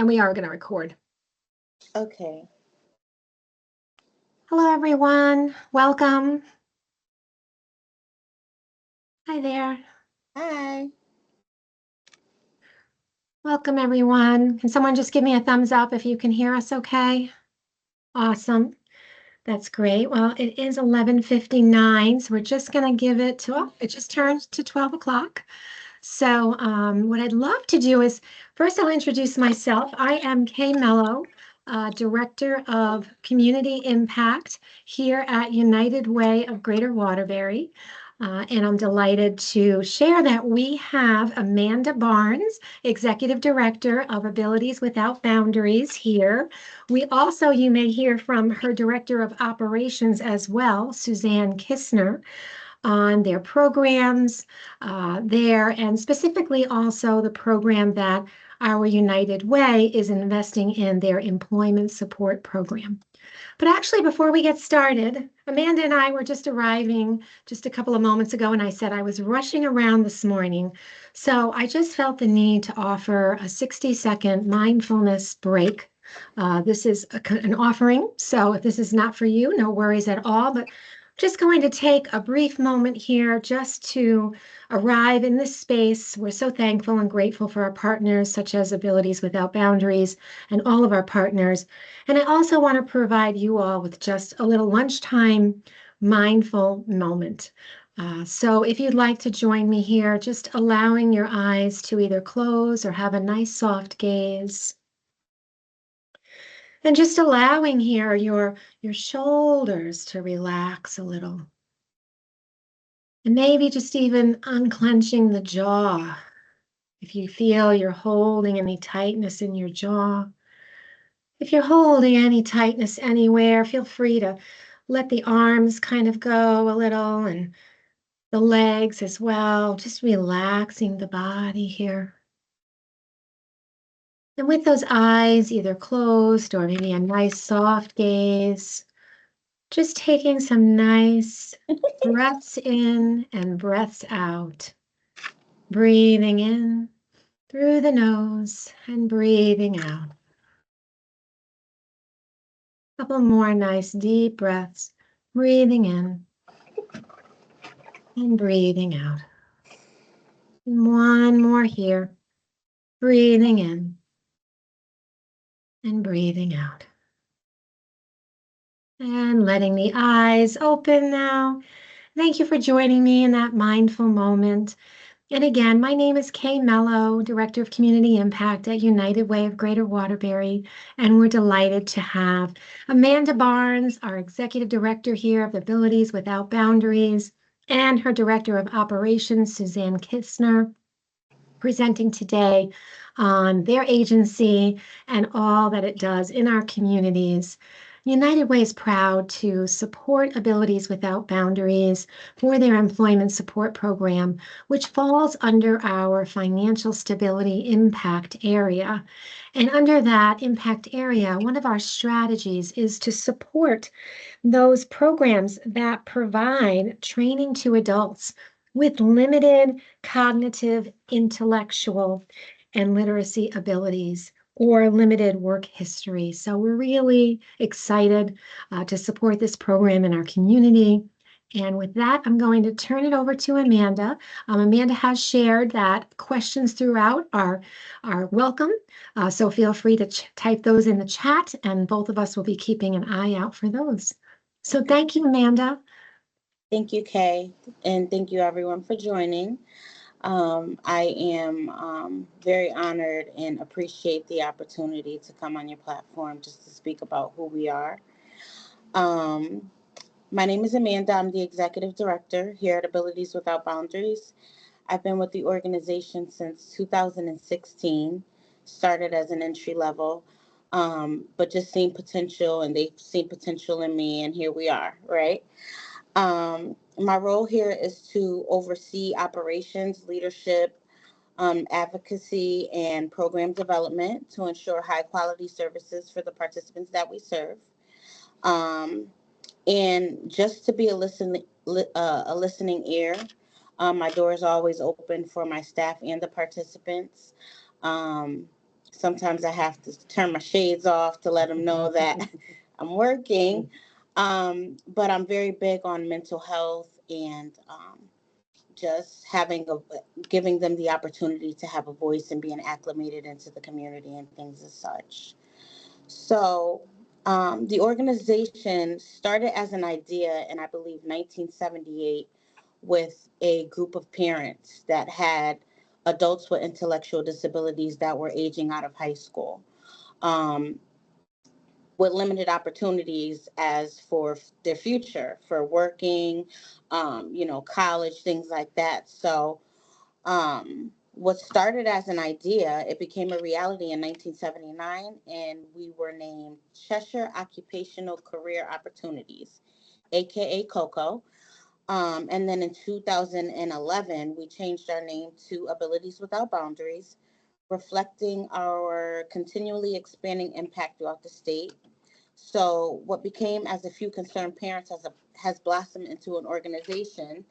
And we are going to record. Okay. Hello, everyone. Welcome. Hi there. Hi. Welcome, everyone. Can someone just give me a thumbs up if you can hear us okay? Awesome. That's great. Well, it is 11:59, so we're just going to give it to, it just turned to 12 o'clock. So what I'd love to do is, first I'll introduce myself. I am Kay Mello, Director of Community Impact here at United Way of Greater Waterbury. And I'm delighted to share that we have Amanda Barnes, Executive Director of Abilities Without Boundaries here. We also, you may hear from her Director of Operations as well, Suzanne Kistner, on their programs there, and specifically also the program that our United Way is investing in, their employment support program. But actually, before we get started, Amanda and I were just arriving just a couple of moments ago, and I said I was rushing around this morning. So I just felt the need to offer a 60-second mindfulness break. This is an offering, so if this is not for you, no worries at all. But just going to take a brief moment here just to arrive in this space. We're so thankful and grateful for our partners, such as Abilities Without Boundaries and all of our partners. And I also want to provide you all with just a little lunchtime mindful moment. So if you'd like to join me here, just allowing your eyes to either close or have a nice soft gaze. And just allowing here your shoulders to relax a little. And maybe just even unclenching the jaw. If you feel you're holding any tightness in your jaw. If you're holding any tightness anywhere, feel free to let the arms kind of go a little and the legs as well, just relaxing the body here. And with those eyes either closed or maybe a nice soft gaze, just taking some nice breaths in and breaths out. Breathing in through the nose and breathing out. A couple more nice deep breaths, breathing in and breathing out. And one more here, breathing in and breathing out. And letting the eyes open now. Thank you for joining me in that mindful moment. And again, my name is Kay Mello, Director of Community Impact at United Way of Greater Waterbury, and we're delighted to have Amanda Barnes, our Executive Director here of Abilities Without Boundaries, and her Director of Operations, Suzanne Kistner, presenting today on their agency and all that it does in our communities. United Way is proud to support Abilities Without Boundaries for their employment support program, which falls under our financial stability impact area. And under that impact area, one of our strategies is to support those programs that provide training to adults with limited cognitive, intellectual, and literacy abilities or limited work history. So we're really excited to support this program in our community. And with that, I'm going to turn it over to Amanda. Amanda has shared that questions throughout are welcome. So feel free to type those in the chat, and both of us will be keeping an eye out for those. So thank you, Amanda. Thank you, Kay, and thank you everyone for joining. I am very honored and appreciate the opportunity to come on your platform just to speak about who we are. Um, my name is Amanda. I'm the Executive Director here at Abilities Without Boundaries. I've been with the organization since 2016, started as an entry level, but just seen potential, and they've seen potential in me, and here we are, right? My role here is to oversee operations, leadership, advocacy, and program development to ensure high quality services for the participants that we serve. Um, and just to be a listening ear. My door is always open for my staff and the participants. Um, sometimes I have to turn my shades off to let them know that I'm working. But I'm very big on mental health and just giving them the opportunity to have a voice and being acclimated into the community and things as such. So the organization started as an idea in, I believe, 1978 with a group of parents that had adults with intellectual disabilities that were aging out of high school, um, with limited opportunities as for their future, for working, college, things like that. So what started as an idea, it became a reality in 1979, and we were named Cheshire Occupational Career Opportunities, aka COCO. And then in 2011, we changed our name to Abilities Without Boundaries, reflecting our continually expanding impact throughout the state. So what became as a few concerned parents has blossomed into an organization.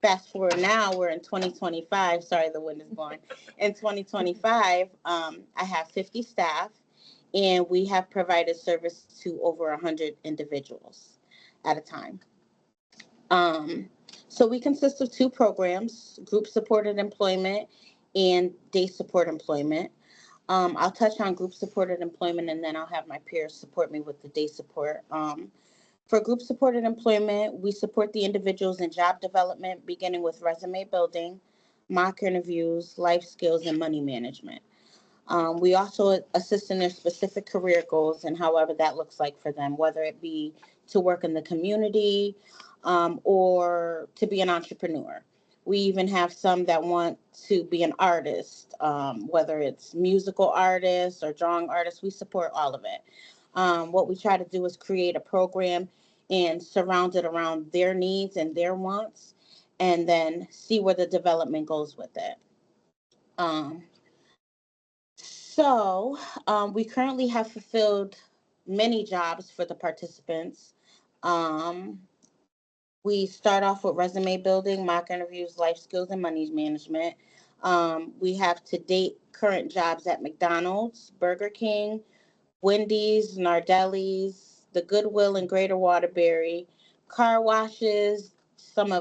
Fast forward now, we're in 2025. Sorry, the wind is blowing. In 2025, I have 50 staff, and we have provided service to over 100 individuals at a time. So we consist of two programs: group supported employment and day support employment. I'll touch on group supported employment, and then I'll have my peers support me with the day support. For group supported employment, we support the individuals in job development, beginning with resume building, mock interviews, life skills, and money management. We also assist in their specific career goals and however that looks like for them, whether it be to work in the community, or to be an entrepreneur. We even have some that want to be an artist, whether it's musical artists or drawing artists. We support all of it. What we try to do is create a program and surround it around their needs and their wants, and then see where the development goes with it. Um, we currently have fulfilled many jobs for the participants. Um, we start off with resume building, mock interviews, life skills, and money management. We have to date current jobs at McDonald's, Burger King, Wendy's, Nardelli's, the Goodwill in Greater Waterbury, car washes, some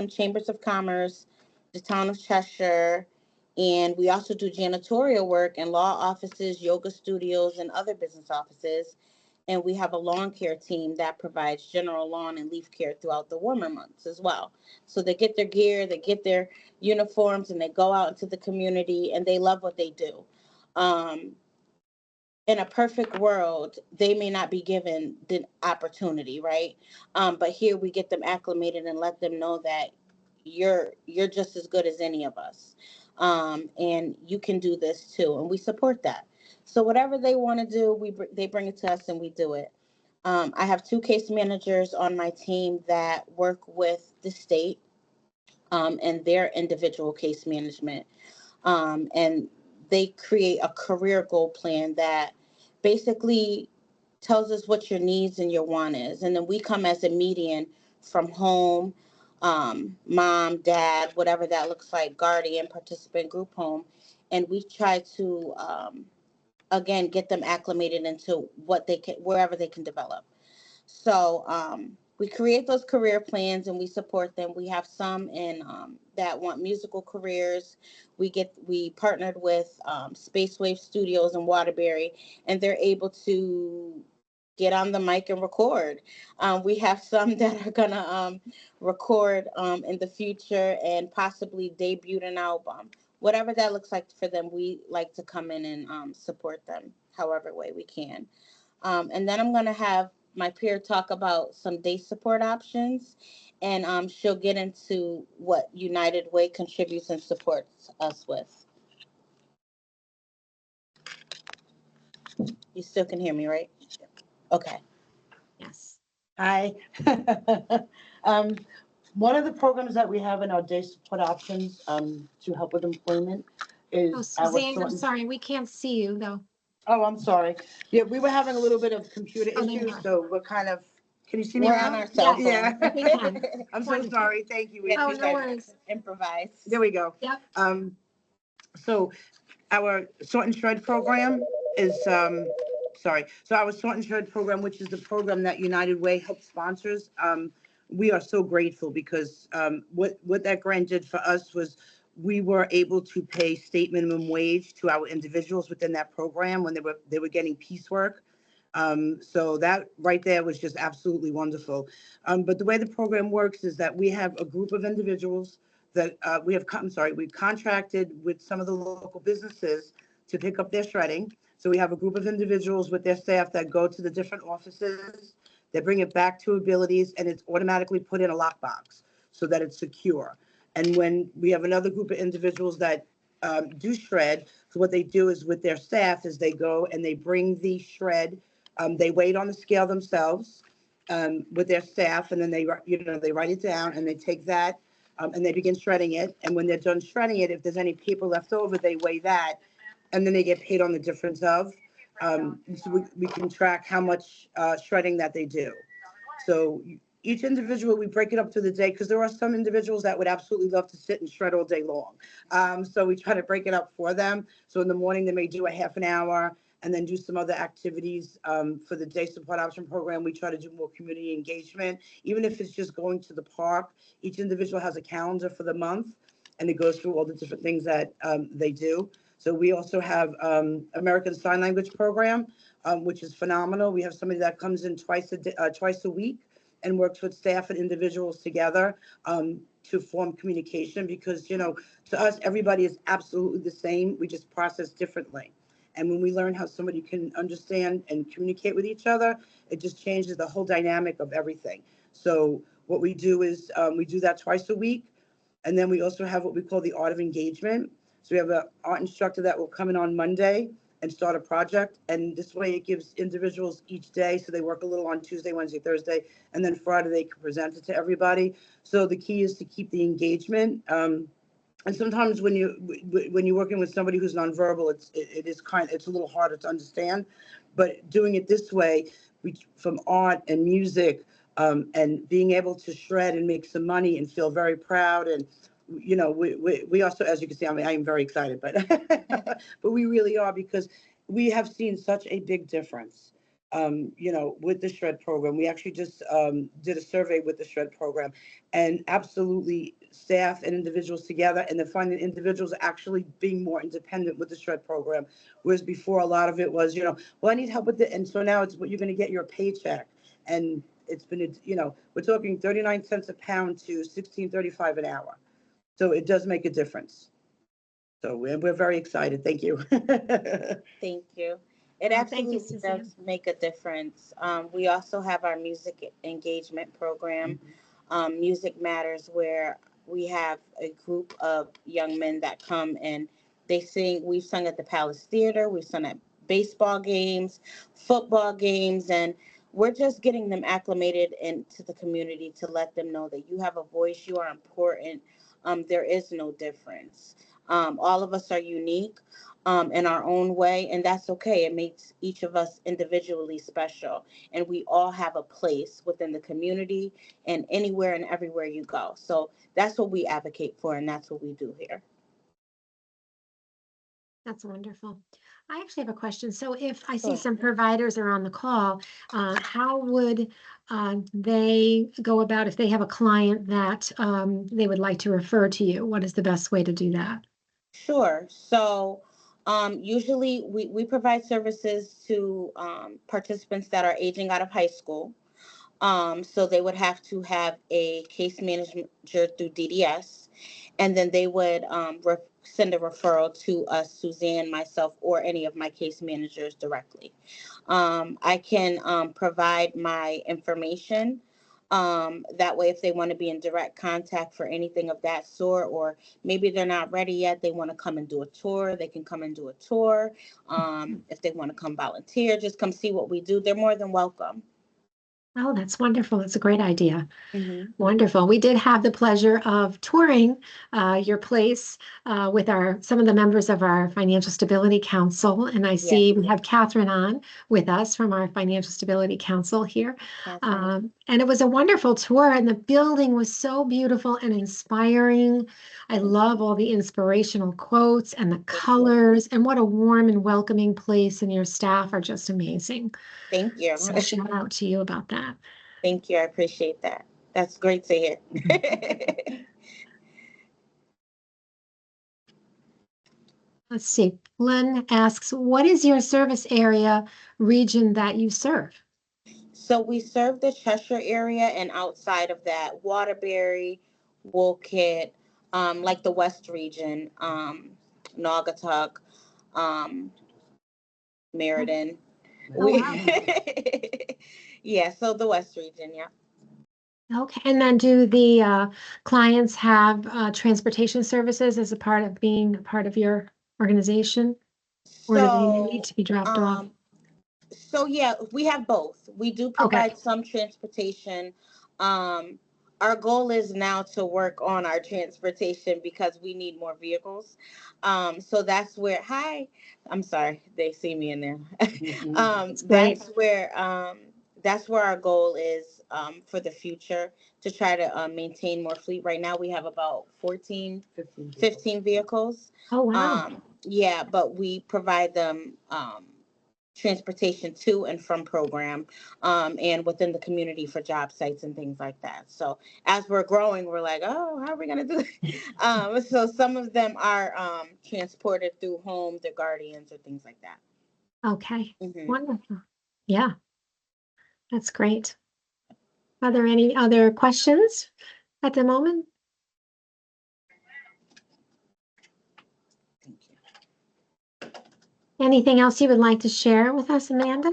chambers of commerce, the town of Cheshire, and we also do janitorial work in law offices, yoga studios, and other business offices. And we have a lawn care team that provides general lawn and leaf care throughout the warmer months as well. So they get their gear, they get their uniforms, and they go out into the community, and they love what they do. Um, in a perfect world, they may not be given the opportunity, right? But here we get them acclimated and let them know that you're just as good as any of us, and you can do this too, and we support that. So whatever they want to do, they bring it to us and we do it. I have two case managers on my team that work with the state, and their individual case management, and they create a career goal plan that basically tells us what your needs and your want is. And then we come as a median from home, mom, dad, whatever that looks like, guardian, participant, group home. And we try to, again, get them acclimated into wherever they can develop. So we create those career plans and we support them. We have some in that want musical careers. We partnered with Space Wave Studios in Waterbury, and they're able to get on the mic and record. We have some that are gonna record in the future and possibly debut an album. Whatever that looks like for them, we like to come in and support them however way we can. And then I'm going to have my peer talk about some day support options, and she'll get into what United Way contributes and supports us with. You still can hear me, right? Okay. Yes. Hi. um, One of the programs that we have in our day support options to help with employment is Oh, Suzanne, I'm sorry, we can't see you though. Oh, I'm sorry. Yeah, we were having a little bit of computer Oh, there you issues, are. so we're kind of, can you see me We're now? on our cell phone. Yeah. We can. I'm so Wonderful. sorry. Thank you. Yeah, Oh, we no tried to worries. improvise. There we go. Yep. So Our sort and shred program is, sorry. So our sort and shred program, which is the program that United Way helps sponsors, we are so grateful because what that grant did for us was we were able to pay state minimum wage to our individuals within that program when they were getting piecework. So that right there was just absolutely wonderful. But the way the program works is that we have a group of individuals that we've contracted with some of the local businesses to pick up their shredding. So we have a group of individuals with their staff that go to the different offices, they bring it back to Abilities, and it's automatically put in a lockbox so that it's secure. And when we have another group of individuals that do shred, so what they do is with their staff is they go and they bring the shred, they weigh it on the scale themselves with their staff, and then they write it down and they take that and they begin shredding it. And when they're done shredding it, if there's any paper left over, they weigh that, and then they get paid on the difference of. So we can track how much shredding that they do. So each individual, we break it up to the day because there are some individuals that would absolutely love to sit and shred all day long. So we try to break it up for them. So in the morning, they may do a half an hour and then do some other activities. For the day support option program, we try to do more community engagement, even if it's just going to the park. Each individual has a calendar for the month, and it goes through all the different things that they do. So we also have American Sign Language program, which is phenomenal. We have somebody that comes in twice a week and works with staff and individuals together to form communication because, to us, everybody is absolutely the same. We just process differently. And when we learn how somebody can understand and communicate with each other, it just changes the whole dynamic of everything. So what we do is we do that twice a week. And then we also have what we call the art of engagement. So we have an art instructor that will come in on Monday and start a project. And this way it gives individuals each day. So they work a little on Tuesday, Wednesday, Thursday, and then Friday they can present it to everybody. So the key is to keep the engagement. And sometimes when you're working with somebody who's nonverbal, it's a little harder to understand. But doing it this way, from art and music, and being able to shred and make some money and feel very proud, and we also, as you can see, I am very excited, but but we really are because we have seen such a big difference. With the shred program, we actually just did a survey with the shred program, and absolutely staff and individuals together, and then finding individuals actually being more independent with the shred program, whereas before a lot of it was, well, I need help with it, and so now it's what you're going to get your paycheck, and it's been, we're talking 39 cents a pound to 16.35 an hour, so it does make a difference. So we're very excited. Thank you. Thank you. It Well, thank you, absolutely Suzanne. does make a difference. We also have our music engagement program, Music Matters, where we have a group of young men that come and they sing. We've sung at the Palace Theater, we've sung at baseball games, football games, and we're just getting them acclimated into the community to let them know that you have a voice, you are important. There is no difference. All of us are unique in our own way, and that's okay. It makes each of us individually special, and we all have a place within the community and anywhere and everywhere you go. So that's what we advocate for, and that's what we do here. That's wonderful. I actually have a question. So if I see Sure. some providers are on the call, how would they go about if they have a client that they would like to refer to you? What is the best way to do that? Sure. So usually we provide services to participants that are aging out of high school. So they would have to have a case manager through DDS, and then they would send a referral to us, Suzanne, myself, or any of my case managers directly. I can provide my information. That way, if they want to be in direct contact for anything of that sort, or maybe they're not ready yet, they want to come and do a tour, they can come and do a tour. If they want to come volunteer, just come see what we do, they're more than welcome. Oh, that's wonderful. That's a great idea. Mhm. Wonderful. We did have the pleasure of touring your place with some of the members of our Financial Stability Council, and I Yes, see we have Catherine on with us from our Financial Stability Council here. Catherine. And it was a wonderful tour, and the building was so beautiful and inspiring. I love all the inspirational quotes and the Thank you. colors, and what a warm and welcoming place, and your staff are just amazing. Thank you. So shout out to you about that. Thank you. I appreciate that. That's great to hear. Let's see. Glenn asks, what is your service area region that you serve? So we serve the Cheshire area, and outside of that, Waterbury, Wolcott, like the West region, Naugatuck, um, Meriden. Oh, We, wow. yeah, so the West region, yeah. Okay. And then do the clients have transportation services as a part of being a part of your organization? Or do they need So, to be dropped off? um, So yeah, we have both. We do Okay. provide some transportation. Um, our goal is now to work on our transportation because we need more vehicles. So that's where, hi, I'm sorry, they see me in there. That's great. That's where our goal is for the future, to try to maintain more fleet. Right now we have about 15 vehicles. Oh, wow. Yeah, but we provide them transportation to and from program, and within the community for job sites and things like that. So as we're growing, we're like, oh, how are we going to do it? So some of them are transported through home, their guardians, or things like that. Okay. Hmm. Wonderful. Yeah, that's great. Are there any other questions at the moment? Thank you. Anything else you would like to share with us, Amanda?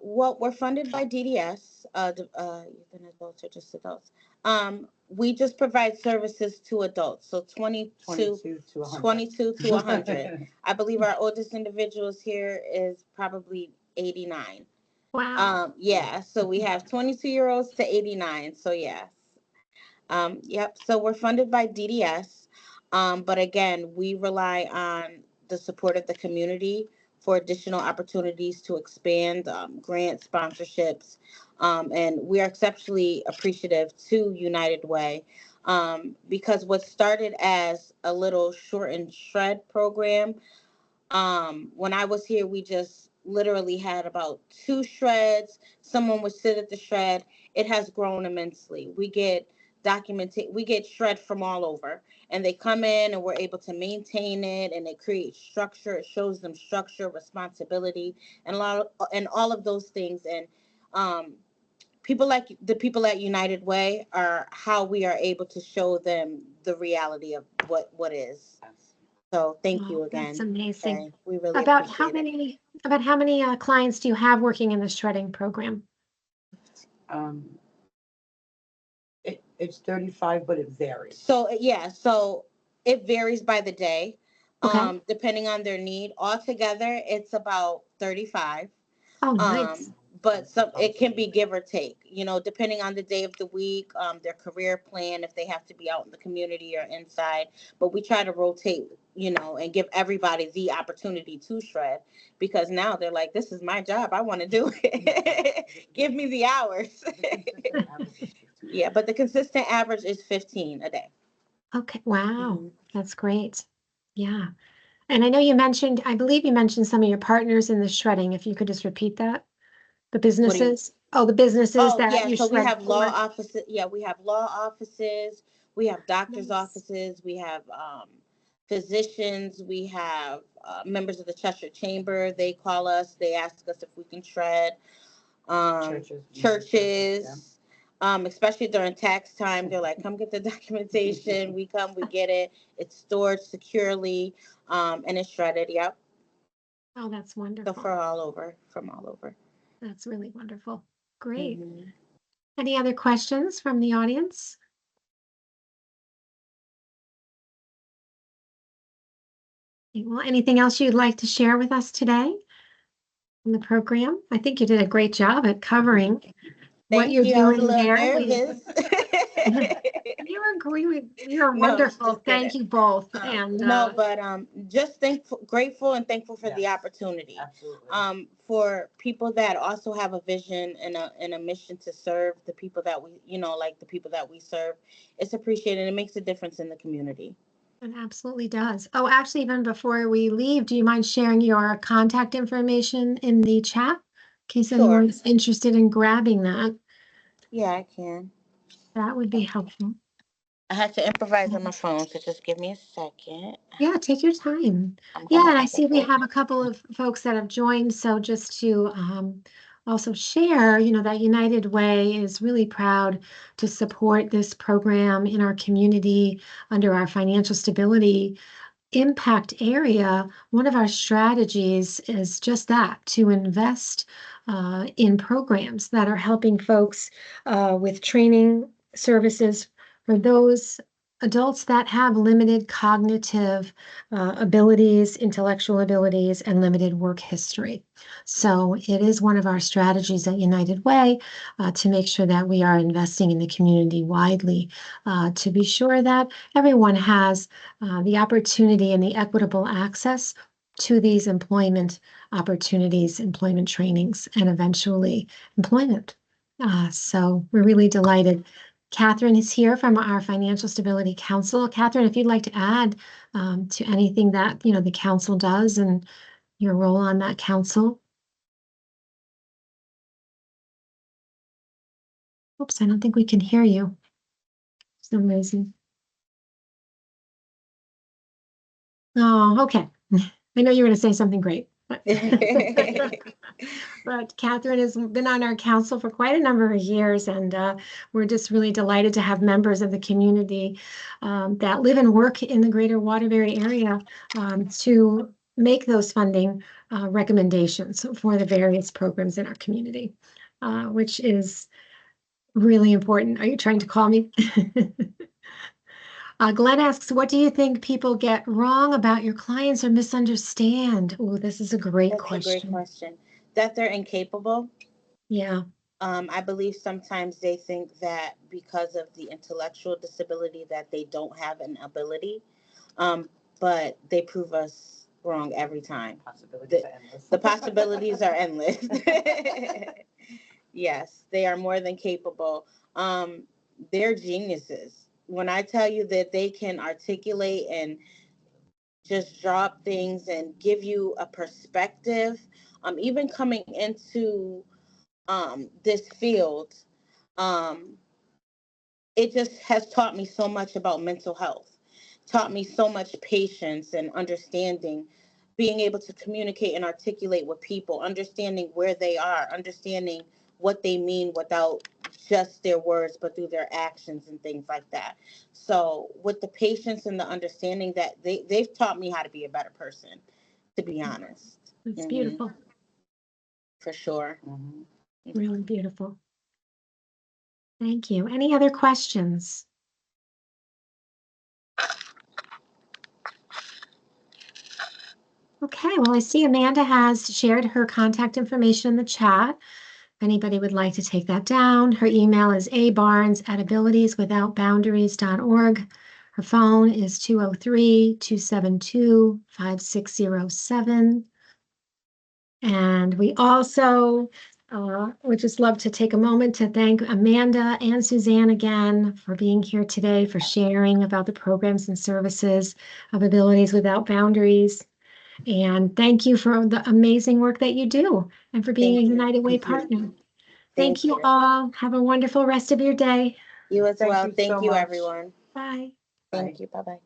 Well, we're funded by DDS, youth and adults, or just adults. We just provide services to adults, so 22 to 100. I believe our oldest individuals here is probably 89. Wow. Yeah, so we have 22-year-olds to 89. So yes. Yep. So we're funded by DDS, but again, we rely on the support of the community for additional opportunities to expand, grant sponsorships, and we are exceptionally appreciative to United Way, because what started as a little short and shred program, when I was here, we just literally had about 2 shreds. Someone would sit at the shred. It has grown immensely. We get shred from all over, and they come in, and we're able to maintain it, and it creates structure. It shows them structure, responsibility, and all of those things. And um, people at United Way are how we are able to show them the reality of what is. So thank Oh, you that's again. amazing. Okay, we really appreciate it. About how many clients do you have working in the shredding program? Um, it's 35, but it varies. So yeah, so it varies by the day, Okay. depending on their need. Altogether, it's about 35. Oh, nice. Um, but some it can be give or take, depending on the day of the week, their career plan, if they have to be out in the community or inside. But we try to rotate, and give everybody the opportunity to shred, because now they're like, this is my job. I want to do it. Give me the hours. Yeah, but the consistent average is 15 a day. Okay. Wow. Hmm. That's great. Yeah. And I know I believe you mentioned some of your partners in the shredding. If you could just repeat that. The What do you businesses. Oh, the businesses Oh, that yeah. you So we shred have law for. offices. Yeah, we have law offices. We have doctors' Nice. offices. We have physicians. We have members of the Cheshire Chamber. They call us. They ask us if we can shred. Churches. Especially during tax time, they're like, "Come get the documentation." We come, we get it. It's stored securely, and it's shredded. Yep. Oh, that's So wonderful. from all over. That's really wonderful. Great. Hmm. Any other questions from the audience? Well, anything else you'd like to share with us today? in the program. I think you did a great job at covering what Thank you're you. I was a doing little there. nervous. You're No, wonderful. just Thank kidding. you both. And No, but just thankful, grateful, and thankful for the opportunity. Absolutely. For people that also have a vision and a mission to serve the people that we, like the people that we serve, it's appreciated. It makes a difference in the community. it absolutely does. Oh, actually, even before we leave, do you mind sharing your contact information in the chat? In case Sure. anyone's interested in grabbing that, Yeah, I can. that would be helpful. I had to improvise on my phone, so just give me a second. Yeah, take your time. I'm Yeah, gonna and I have see we to. have a couple of folks that have joined. So just to also share, that United Way is really proud to support this program in our community under our financial stability impact area. One of our strategies is just that, to invest in programs that are helping folks with training services for those adults that have limited cognitive abilities, intellectual abilities, and limited work history. So it is one of our strategies at United Way to make sure that we are investing in the community widely to be sure that everyone has the opportunity and the equitable access to these employment opportunities, employment trainings, and eventually employment. So we're really delighted. Catherine is here from our Financial Stability Council. Catherine, if you'd like to add to anything that the council does and your role on that council. Oops, I don't think we can hear you. For some reason. Oh, okay. I know you were going to say something great. But Catherine has been on our council for quite a number of years, and we're just really delighted to have members of the community that live and work in the greater Waterbury area to make those funding recommendations for the various programs in our community, which is really important. Are you trying to call me? Glenn asks, what do you think people get wrong about your clients or misunderstand? Oh, this is a great That's a great question. question. That they're incapable. Yeah. I believe sometimes they think that because of the intellectual disability that they don't have an ability, but they prove us wrong every time. The possibilities are endless. Yes, they are more than capable. They're geniuses. When I tell you that they can articulate and just drop things and give you a perspective, even coming into this field, um, it just has taught me so much about mental health, taught me so much patience and understanding, being able to communicate and articulate with people, understanding where they are, understanding what they mean without just their words, but through their actions and things like that. So with the patience and the understanding that they've taught me how to be a better person, to be honest. It's Mm-hmm. beautiful. For sure. Mhm. Really beautiful. Thank you. Any other questions? Okay, well, I see Amanda has shared her contact information in the chat. If anybody would like to take that down, her email is abarnes@abilitieswithoutboundaries.org. Her phone is 203-272-5607. And we also would just love to take a moment to thank Amanda and Suzanne again for being here today, for sharing about the programs and services of Abilities Without Boundaries. And thank you for the amazing work that you do and for being a Thank you. United Way Thank you. partner. Thank you all. Have a wonderful rest of your day. You as Thank well. you Thank so you, much. everyone. Bye. Thank Bye. you. Bye-bye.